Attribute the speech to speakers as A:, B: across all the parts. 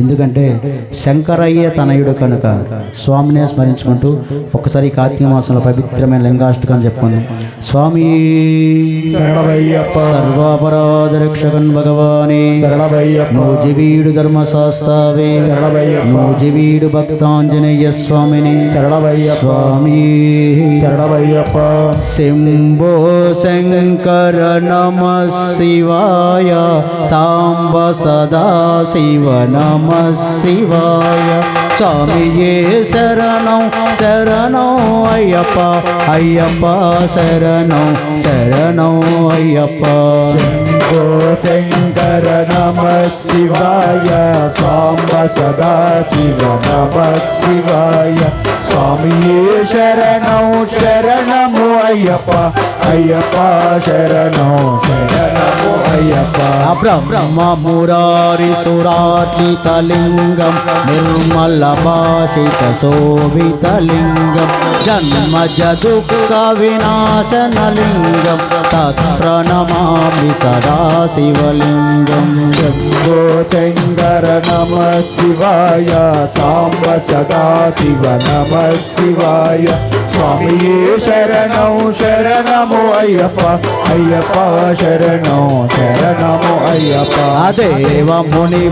A: ఎందుకంటే శంకరయ్య తనయుడు కనుక స్వామినే స్మరించుకుంటూ ఒక్కసారి కార్తీక మాసంలో పవిత్రమైన లింగాష్టకాన్ని చెప్పుకుందాం. స్వామి సర్వాపరాధ రక్షకన్ భగవానే నూజివీడు ధర్మశాస్త్రావే నూజివీడు భక్తాంజనేయ స్వామిని స్వామి శంభో శంకర నమ శివాయ సాంబ సదా శివ నమ శివాయ స్వామియే శరణం శరణం అయ్యప్ప అయ్యప్ప శరణం శరణం అయ్యప్ప.
B: శంభో శంకర నమ శివాయ సాంబ సదా శివ నమ శివాయ స్వామియే శరణం శరణము అయ్యప్ప అయ్యప్ప శరణం శరణము అయ్యప్ప.
A: బ్రహ్మ మురారి సురార్చితలింగం నిర్మల భాషిత శోభితలింగం జన్మజ దుఃఖ వినాశనలింగం తత్ప్రణమామి సదా శివలింగం.
B: శంభో శంకర నమ శివాయ సాంబ సదా శివ నమ శివాయ స్వామియే శరణం శరణము అయ్యప్ప అయ్యప్ప శరణం శరణము అయ్యప్ప.
A: దేవ ముని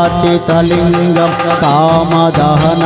A: ప్రవరార్చితలింగం కామదహన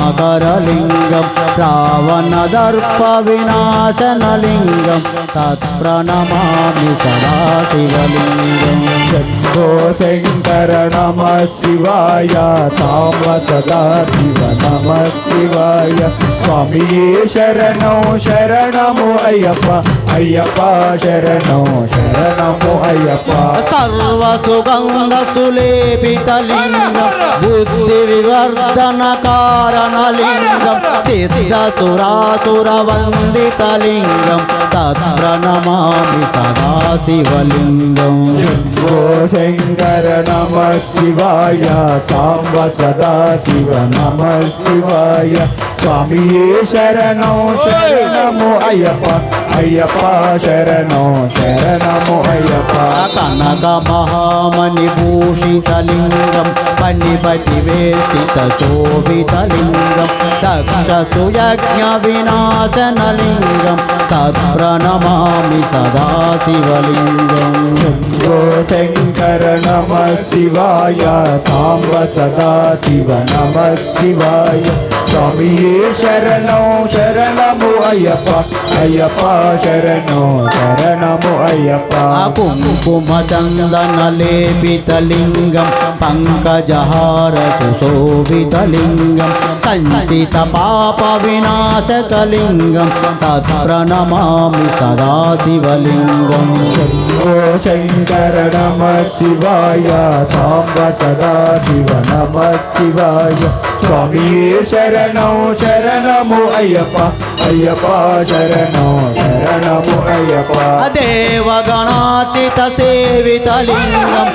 A: కరుణాకరలింగం రావణ దర్ప వినాశనలింగం తత్ప్రణమామి సదా శివలింగం.
B: శంభో శంకర నమ శివాయ సాంబ సదా శివ నమ శివాయ స్వామియే శరణం శరణము అయ్యప్ప అయ్యప్ప శరణం శరణము అయ్యప్ప.
A: సర్వ సుగంధ సులేపితలింగం బుద్ధి వివర్ధన కారణలింగం సిద్ధ సురాసుర వందితలింగం తత్ప్రణమామి సదా శివలింగం.
B: శంభో శంకర నమ శివాయ సాంబ సదా శివ నమ శివాయ స్వామియే శరణం శరణము అయ్యప్ప అయ్యప్ప శరణం శరణము అయ్యప్ప.
A: కనక మహామణి భూషితలింగం పణిపతి వేషిత శోభితలింగం దక్ష సుయజ్ఞ వినాశనలింగం తత్ప్రణమామి సదా శివలింగం.
B: శంభో శంకర నమ శివాయ సాంబ సదా శివ నమ శివాయ స్వామియే శరణం శరణము అయ్యప్ప అయ్యప్ప శరణం శరణము అయ్యప్ప.
A: కుంకుమ చందన లేపితలింగం పంకజహార సుశోభితలింగం సంచిత పాప వినాశకలింగం తత్ప్రణమామి సదా శివలింగం.
B: శంభో శంకర నమ శివాయ సాంబ సదా శివ నమ శివాయ స్వామియే శరణం శరణము అయ్యప్ప అయ్యప్ప శరణం శరణము అయ్యప్ప.
A: దేవగణార్చిత సేవితలింగం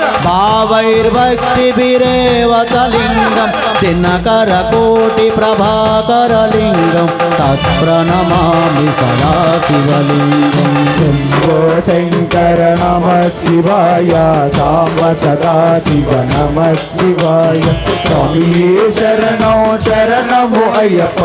A: భావైర్భక్తిభిరేవతలింగం దినకర కోటి ప్రభాకరలింగం తత్ప్రణమామి సదా శివలింగం.
B: శంభో శంకర నమ శివాయ సాంబ సదా శివ నమ శివాయ స్వామియే శరణం శరణము అయ్యప్ప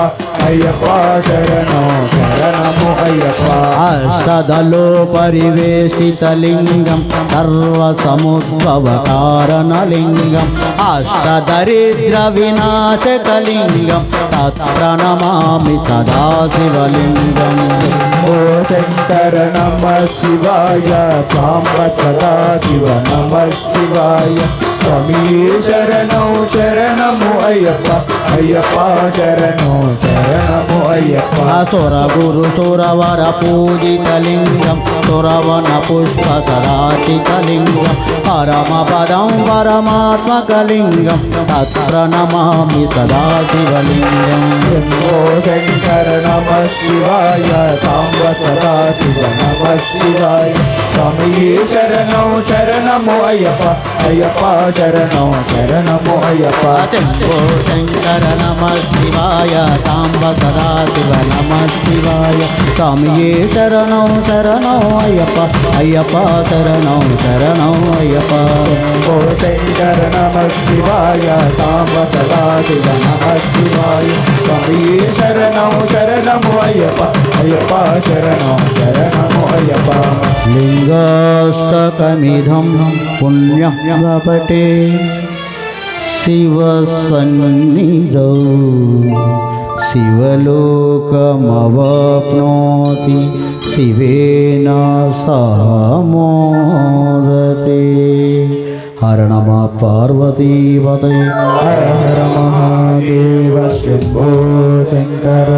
B: అయ్యప్ప శరణం శరణము అయ్యప్ప.
A: అష్టదలో పరివేష్టితలింగం సర్వసముద్భవ కారణలింగం అష్టదరిద్ర వినాశకలింగం తత్ప్రణమామి సదా శివలింగం.
B: ఓ శంకర నమ శివాయ సాంబ సదా శివ నమ శివాయ స్వామియే శరణం శరణము అయ్యప్ప అయ్యప్ప శరణం శరణము అయ్యప్ప.
A: సుర గురు సురవర పూజితలింగం సురవన పుష్ప సదాచితలింగం పరమ పదం పరమాత్మకలింగం తత్ప్రణమామి సదా శివలింగం.
B: శంభో శంకర నమ శివాయ సాంబ సదా శివ నమ శివాయ స్వామియే శరణం శరణము అయ్యప్ప అయ్యప్ప శరణం శరణము అయ్యప్ప
A: శంభో శంకర నమ శివాయ సాంబ సదాశివ నమ శివాయ స్వామియే శరణం శరణం అయ్యప్ప అయ్యప్ప శరణం శరణం అయ్యప్ప
B: శంభో శంకర నమ శివాయ సాంబ సదాశివ నమ శివాయ స్వామియే శరణం శరణము అయ్యప్ప అయ్యప్ప శరణం శరణము అయ్యప్ప
A: లింగాష్టకమిధం పుణ్యపటే శివసన్నిధౌ శివలోకమవాప్నోతి శివేన సామోదతే హర నమ పార్వతీపతయే
B: హర హర మహాదేవ శంభో శంకర